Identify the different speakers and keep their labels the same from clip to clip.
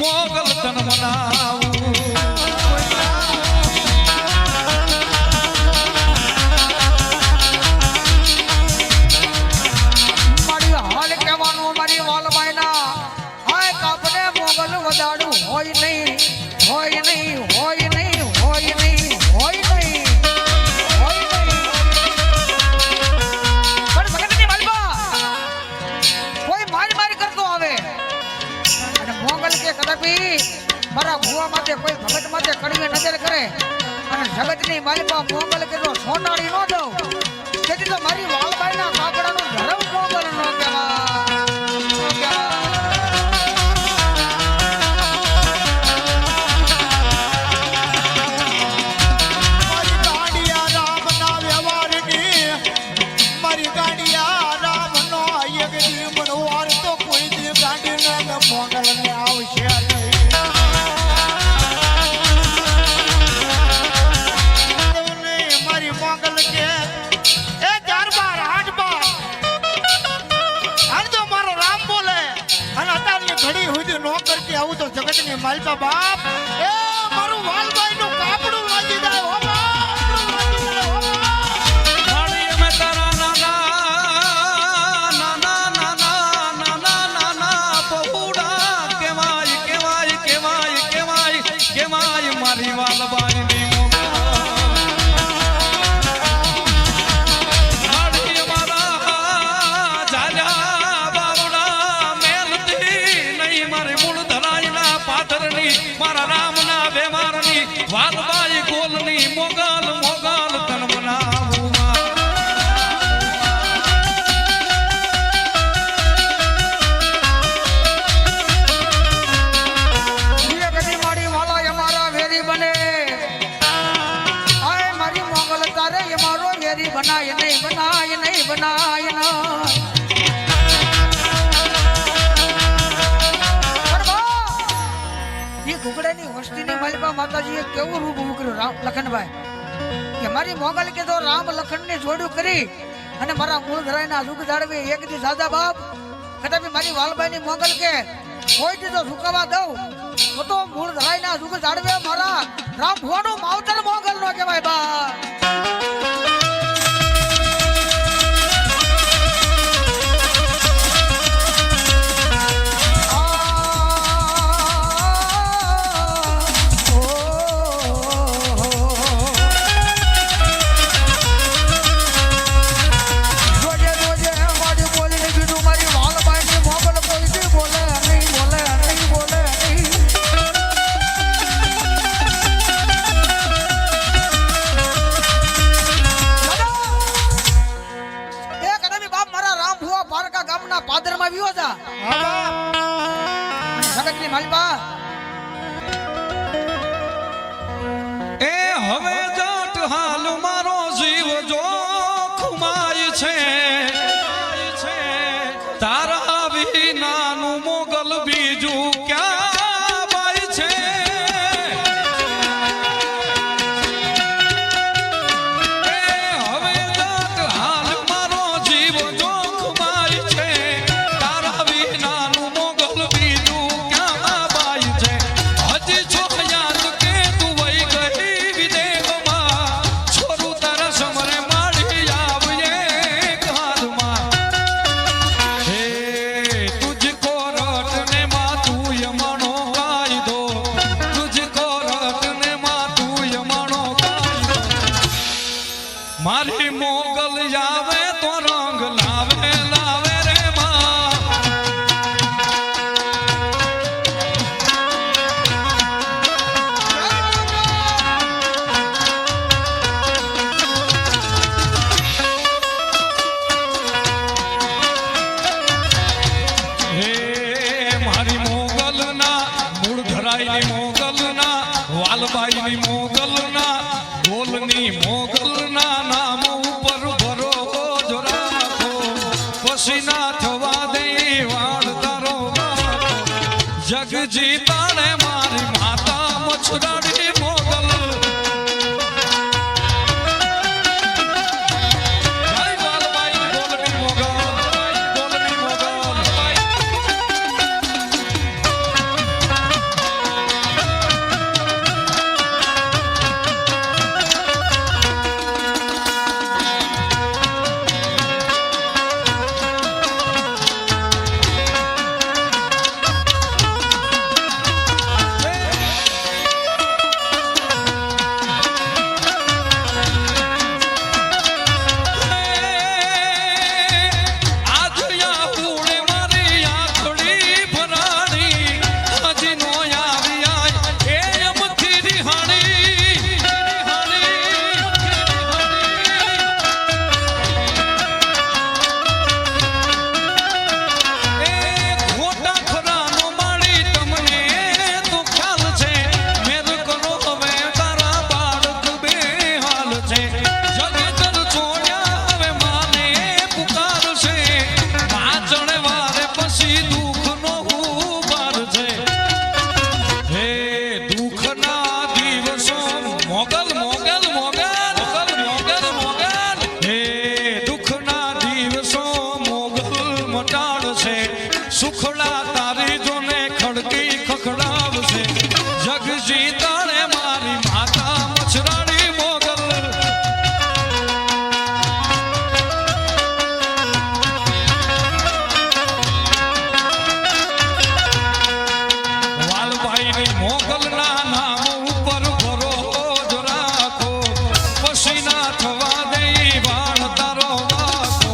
Speaker 1: મોગલ તન મનાવું
Speaker 2: મારી હાલ કહેવાનું મારી વાલબાઈના હાય કાપને મોગલ વધાડું હોય નહીં હોય નહીં હોય નહીં હોય નહીં હોય નહીં હોય નહીં પણ ભગતની વાલબા કોઈ મારી કરતો આવે અને મોગલ કે કદાપી મારા ભુવા માટે કોઈ ભગત માટે કડવી નજર કરે અને જગતની માલિકા મોગલ કે જો સોનાળી ન દઉં તેથી તો મારી વાલબાઈના કાપડાનો ધર્મ મોગલ ન કહેવાય
Speaker 3: આવું તો જગતની માલપા બાપ એ મારું વાલભાઈ નું કાપડું લાગી જાય હો
Speaker 1: મારી વાલબાઈ મારા રામના વેમારની વાલબાઈ ગોલની મોગલ મોગલ તન મનાવું
Speaker 2: કદી મારી વાલા અમારા વેરી બને આય મારી મોગલ તારે અમારો વેરી બનાય નહીં બનાય નહીં બનાય ના ઘુગડાની વસ્તીની માલિકા માતાજીએ કેવું રૂપ મૂક્યું લખનભાઈ કે મારી મોગલ કે તો રામ લખનને જોડ્યું કરી અને મારા મૂળ ધરાઈના સુખ જાળવી એક દી સાદા બાપ કદાપી મારી વાલબાઈની મોગલ કે કોઈ દી તો સુકાવા દઉં તો મૂળ ધરાઈના સુખ જાળવે મારા રામ ભુવાનું માવતર મોગલ નો કહેવાય બા પાદરમાં વિયો જા જગતની માલિકા
Speaker 1: એ હવે જાટ હાલ મારો જીવ જો ખુમાય છે તારા વિનાનું મોગલ બીજું ક્યાં બાય છે એ હવે જાટ હાલ મારો જીવ જો મારી મોગલ આવે તો રંગ લાવે લાવે રે માં હે મારી મોગલ ના મૂળ ધરાઈની મોગલ ના વાલબાઈની મોગલ ના ગોલની મોગલ ના નામ ઉપર ભરોસો રાખો પછી ના થવા દે વાળ તારો જગ જીતાને મારી માતા મછરાડી મોગલ જીતાડે મારી માતા મછરાડી મોગલ વાલભાઈની મોગલના નામ ઉપર ભરોસો રાખો પછી ના થવા દે વાળ તારો વાકો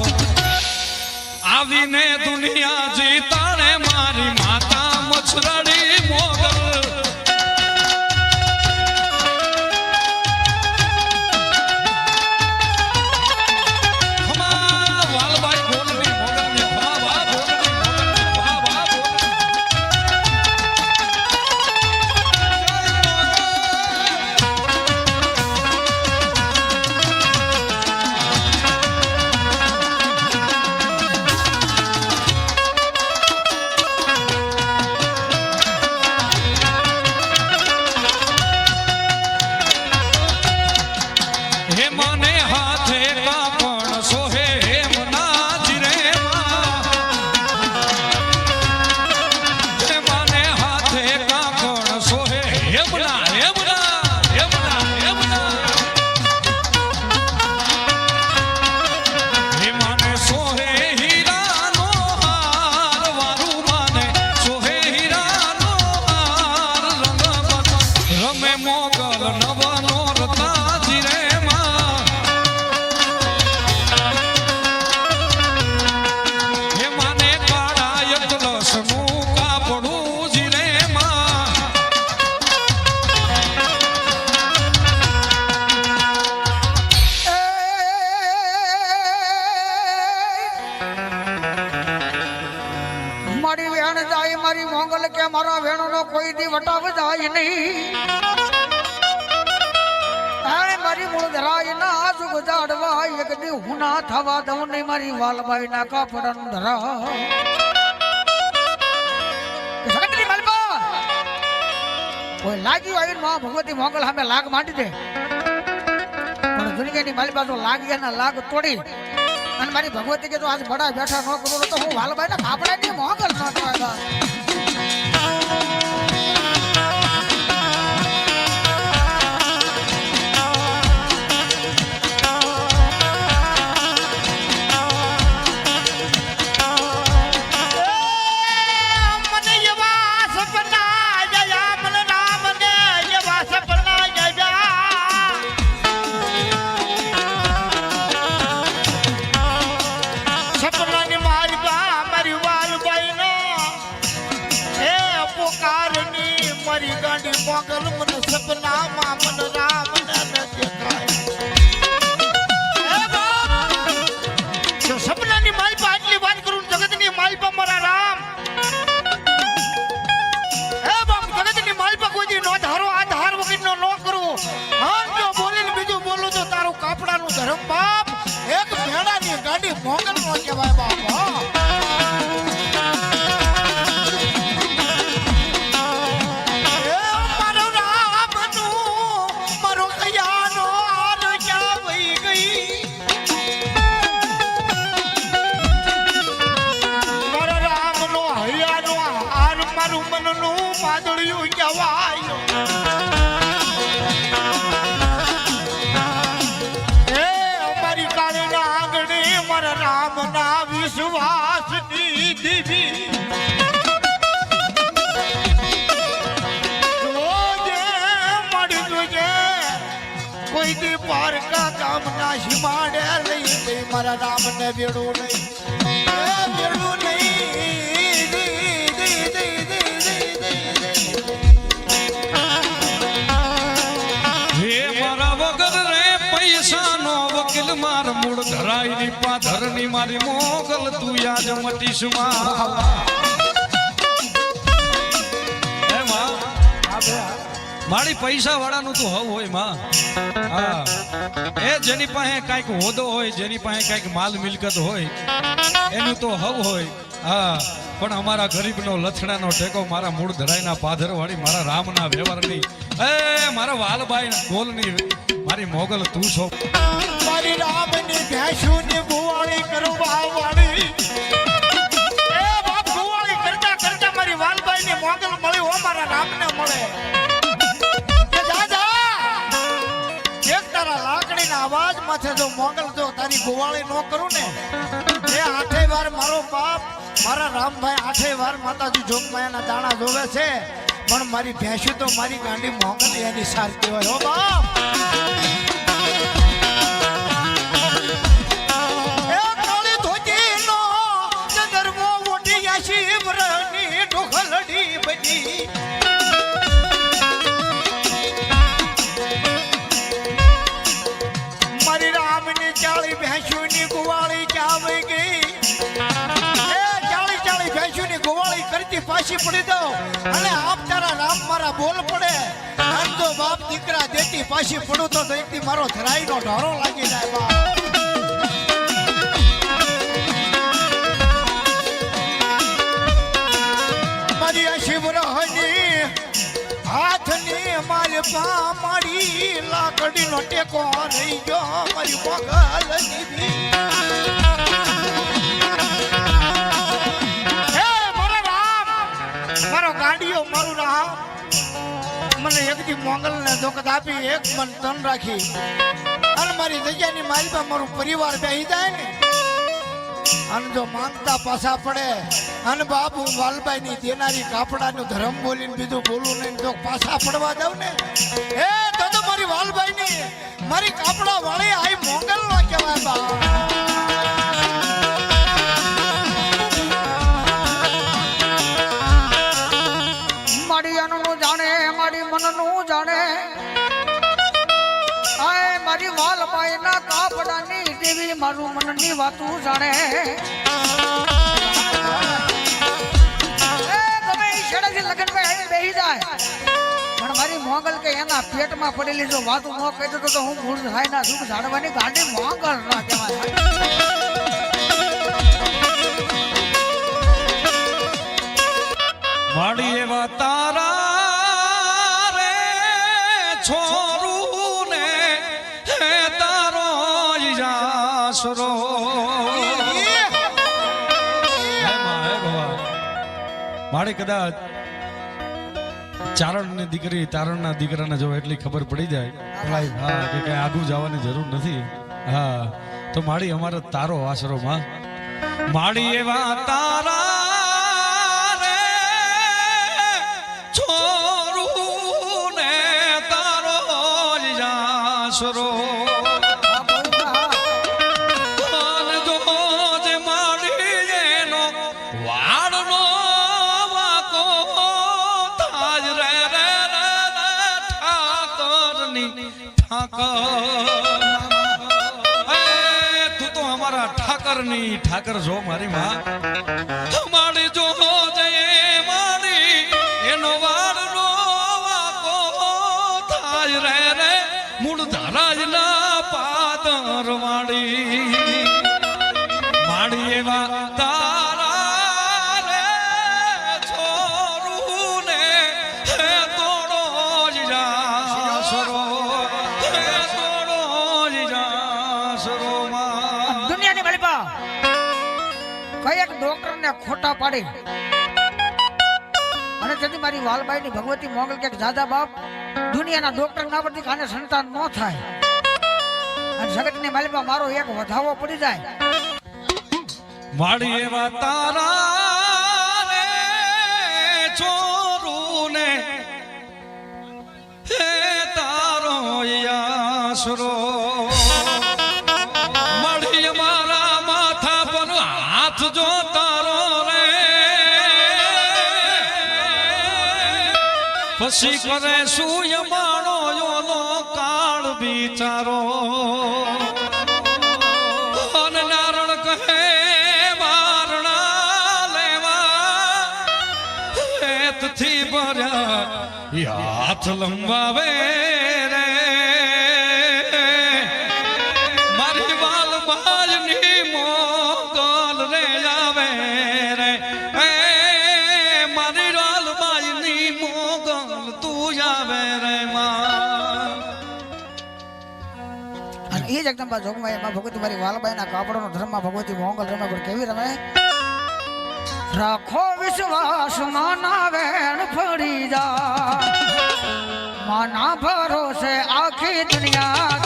Speaker 1: આવીને દુનિયા જીતાડે મારી માતા મછરાડી મોગલ ખમા વાલભાઈ ગોલની મોગલની ખમા વા ગોલની મોગલની ખમા વા ગોલની હે મને હાથે કાપણ સોહે હેમ નાજી રે માં હે મને હાથે કાપણ સોહે હેમના હેમના હેમના હેમના હે મને સોહે હીરાનો હાર વારું માને સોહે હીરાનો હાર રંગ રમે મોગલ નવનો રતાજી રે હે માને કાળા યતલસ મુકા પડું જીરે માં
Speaker 2: મારી વેણ જાય મારી મોગલ કે મારા વેણનો કોઈ દી વટાવ જાય નહીં આય મારી મૂળ ધરાય ના સુખ જાડવા એક દી હું ના થવા દઉં નહીં મારી વાલબાઈ ના કાપડન ધરા સગતરી માલપા કોઈ લાગ્યું આવીને માં ભગવતી મોગલ સામે લાગ માંડી દે પણ દુનિયાની માલપા તો લાગી ના લાગ તોડી અને મારી ભગવતી કે તો આજ બડા બેઠા ન કરું તો હું વાલબાઈ ના કાપડાની મોગલ ન થવા
Speaker 3: મને એવા સપના જયા મને રામ ને એવા સપના જયા સપનાની માલબા મારી વાલબાઈ નો એ પોકારની મારી ગાંડી મોગલ મને સપનામાં મને રામ ને દેખાય એ બાપ જો સપનાની માલબા આટલી વાત કરું જગતની માલબા મારા રામ એ બાપ જગતની માલબા કોઈ દી નો ધારો આ ધાર વગરનો નો કરું હા જો બોલીને બીજું બોલું તો તારું કાપડાનું ધર્મ બાપ એક ભેડાની ગાડી મોગલ નો કહેવાય બાપ એ મારો રામનું મારો કયાનો હાલ ક્યાં વહી ગઈ મારા રામનો હૈયાનો હાર મારું મનનું પાદળિયું કહેવાય એ અમારી કાળીના આંગણે મારા રામના વિશ્વાસની દીવી જોજે મળી જોજે કોઈ દી પારકા ગામના સીમાડે લઈ ગઈ મારા રામને વેડું નહીં વેડું નહીં
Speaker 1: હે મારા વગર રે પૈસાનો વકીલ માર મૂળ ધરાઈની પાધરની મારી મોગલ તું યાદ મટીશ માં હે માં મારી પૈસા વાળાનું તું હવ હોય માં હા એ જેની પાસે કાંઈક હોદો હોય જેની પાસે કાંઈક માલ મિલકત હોય એનું તો હવ હોય હા પણ અમારા ગરીબનો લથડાનો ટેકો મારા મૂળ ધરાઈના પાધરવાળી મારા રામના વ્યવહારની એ મારા વાલબાઈ ગોલની મારી મોગલ તું છો
Speaker 3: મારી રામની ભેંસુની બુવાળી કરવા વાળી એ બાપ બુવાળી કરતા કરતા મારી વાલબાઈની મોગલ મળી હો મારા રામને મળે આવાજ માથે જો મોગલ જો તારી ગોવાળી ન કરું ને એ 8 વાર મારો બાપ મારા રામભાઈ 8 વાર માતાજી જોગમાયાના દાણા જોવે છે પણ મારી ભેંસુ તો મારી ગાંડી મોગલ એની સાર કહેવાય હો બાપ એ કાળી ધોતીનો ચંદ્રમો ઓઢી આશી વરની ઢોખલડી બની મારી રામની 40 ભેંસુની ગોવાળી ચાવી ગઈ એ 40 ભેંસુની ગોવાળી કરતી પાછી પડી દઉં અને આપ તારા રામ મારા બોલ પડે આમ તો બાપ દીકરા દેતી પાછી પડું તો દઈતી મારો ધરાઈનો ઢોરો લાગી જાય બાપ મારી આ શિવરહની હાથની મારી પામાડી લાકડીનો ટેકો રહી ગયો મારી મોગલની હે મારો રામ મારો ગાડીઓ મારું રામ મને એકથી મોગલને ધોકત આપી એક મન તન રાખી અને મારી જગ્યાની મારી પાસે મારું પરિવાર બેહી જાય ને અને જો માંગતા પાછા પડે અને બાપુ વાલબાઈ ની દેનારી કાપડાનું ધર્મ બોલીને બીજું બોલું નહીં તો પાછા પડવા દઉં ને એ તો મારી વાલબાઈ ની મારી કાપડા વાળી આઈ મોગલ નો કહેવાય બા
Speaker 2: મારી અનનું જાણે મારી મનનું જાણે આય મારી વાલબાઈના કાપડાની દેવી મારું મનની વાતું જાણે લગન બેહી જાય પણ મારી મોગલ કે એના પેટમાં પડેલી જો વાતું ન કહી દો તો હું મૂળ થાય ના સુખ જાણવાની ગાંડી મોગલ ના કહેવાય
Speaker 1: માડી એવા તારા રે છોરું ને હે તારો જાસરો મારે કદાચ ચારણની દીકરી તારણના દીકરાને જો એટલી ખબર પડી જાય હા કે કઈ આગું જવાની જરૂર નથી હા તો માડી અમારો તારો આશરો માં માડી એવા તારા રે છોરું ને તારો આશરો તું તો અમારા ઠાકરની ઠાકર જો મારી માં મારી જો જય મારી એનો વાળનો વાકો થાય રે રે મૂળ ધરાજ ના પાદર વાળી માડી એવા તારા રે છોરું ને હે તોડો જાસરો
Speaker 2: કઈક ડોક્ટર ને ખોટા પાડી અને તેથી મારી વાલબાઈ ની ભગવતી મોગલ કે દાદા બાપ દુનિયાના ડોક્ટર ના પરથી કાને સંતાન ન થાય અને જગત ની માલિકા મારો એક વધાવો પડી જાય
Speaker 1: માડી એવા તારા રે છોરું ને હે તારો આશરો માડી અમારા માથા પર હાથ જો તારો રે પછી કરે શું માણો યોનો કાળ બિચારો અને નારણ કહે વારણા લેવા હેતથી ભર્યા હાથ લંબાવે રે મારી વાલબાજની મોગલ રે આવે રે મારી વાલબાજની મોગલ તું આવે રે માં
Speaker 2: અને એ જ જગદંબા જોગમાયા એમાં ભગવતી મારી વાલબાઈના કાપડોનો ધર્મમાં ભગવતી મોગલ રમે પણ કેવી રમે રાખો વિશ્વાસ માના વેણ ફરી જા માના ભરોસે આખી દુનિયા